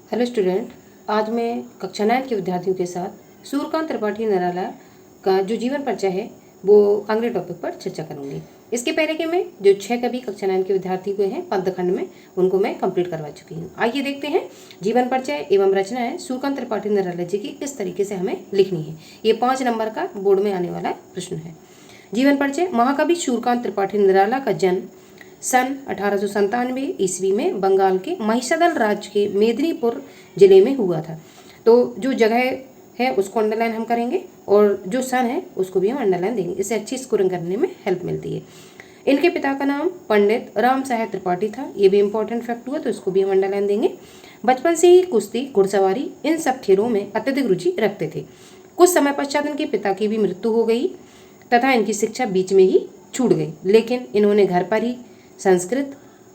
Hello student, आज मैं कक्षा 9 के विद्यार्थियों के साथ सूर्यकांत त्रिपाठी निराला का जो जीवन परिचय है वो अगले टॉपिक पर चर्चा करूंगी। इसके पहले कि मैं जो 6 कभी कक्षा 9 के विद्यार्थी हुए हैं पद्यखंड में उनको मैं कंप्लीट करवा चुकी हूँ। आइए देखते हैं जीवन परिचय एवं रचना है सूर्यकांत त्रिपाठी निराला जी की किस तरीके से हमें लिखनी है। ये 5 नंबर का बोर्ड में आने वाला प्रश्न है। जीवन परिचय। महाकवि सूर्यकांत त्रिपाठी निराला का जन्म सन 1897 ईस्वी में बंगाल के महिषादल राज्य के मेदिनीपुर जिले में हुआ था। तो जो जगह है उसको अंडरलाइन हम करेंगे और जो सन है उसको भी हम अंडरलाइन देंगे। इससे अच्छी स्कोरिंग करने में हेल्प मिलती है। इनके पिता का नाम पंडित राम साहेब त्रिपाठी था। ये भी इंपॉर्टेंट फैक्ट हुआ तो इसको भी हम अंडरलाइन देंगे। बचपन से ही कुश्ती, घुड़सवारी इन सब खेलों में अत्यधिक रुचि रखते थे। कुछ समय पश्चात इनके पिता की भी मृत्यु हो गई तथा इनकी शिक्षा बीच में ही छूट गई, लेकिन इन्होंने घर पर ही संस्कृत,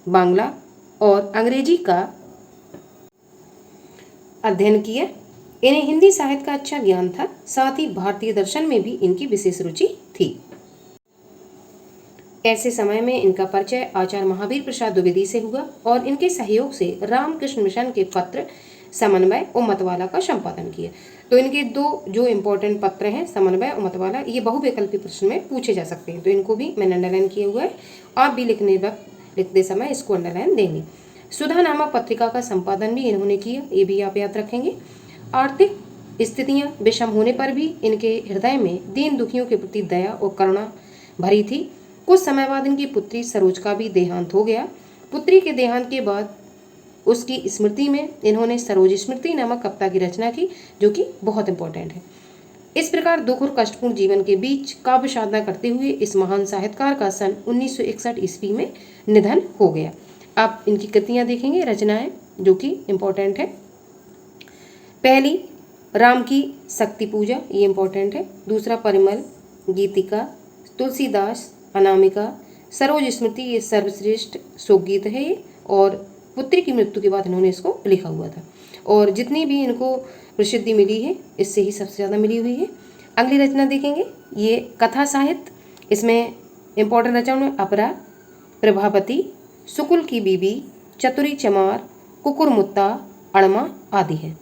बांग्ला और अंग्रेजी का अध्ययन किया। इन्हें हिंदी साहित्य का अच्छा ज्ञान था, साथ ही भारतीय दर्शन में भी इनकी विशेष रुचि थी। ऐसे समय में इनका परिचय आचार्य महावीर प्रसाद द्विवेदी से हुआ और इनके सहयोग से रामकृष्ण मिशन के पत्र समन्वय और मतवाला का संपादन किया। तो इनके दो जो इम्पोर्टेंट पत्र हैं समन्वय और मतवाला, ये बहुविकल्पी प्रश्न में पूछे जा सकते हैं, तो इनको भी मैंने अंडरलाइन किया हुआ है। आप भी लिखते समय इसको अंडरलाइन देंगे। सुधा नामक पत्रिका का संपादन भी इन्होंने किया, ये भी आप याद रखेंगे। आर्थिक स्थितियां विषम होने पर भी इनके हृदय में दीन दुखियों के प्रति दया और करुणा भरी थी। कुछ समय बाद इनकी पुत्री सरोज का भी देहांत हो गया। पुत्री के देहांत के बाद उसकी स्मृति में इन्होंने सरोज स्मृति नामक कविता की रचना की, जो कि बहुत इंपॉर्टेंट है। इस प्रकार दुख और कष्टपूर्ण जीवन के बीच काव्य साधना करते हुए इस महान साहित्यकार का सन 1961 ईस्वी में निधन हो गया। आप इनकी कृतियां देखेंगे, रचनाएं जो कि इंपॉर्टेंट है। पहली राम की शक्ति पूजा, ये इंपॉर्टेंट है। दूसरा परिमल, गीतिका, तुलसीदास, अनामिका, सरोज स्मृति, ये सर्वश्रेष्ठ शोकगीत है ये, और पुत्री की मृत्यु के बाद इन्होंने इसको लिखा हुआ था। और जितनी भी इनको प्रसिद्धि मिली है इससे ही सबसे ज़्यादा मिली हुई है। अगली रचना देखेंगे, ये कथा साहित्य। इसमें इंपॉर्टेंट रचना में अपरा, प्रभावती, सुकुल की बीबी, चतुरी चमार, कुकुरमुत्ता, अड़मा आदि है।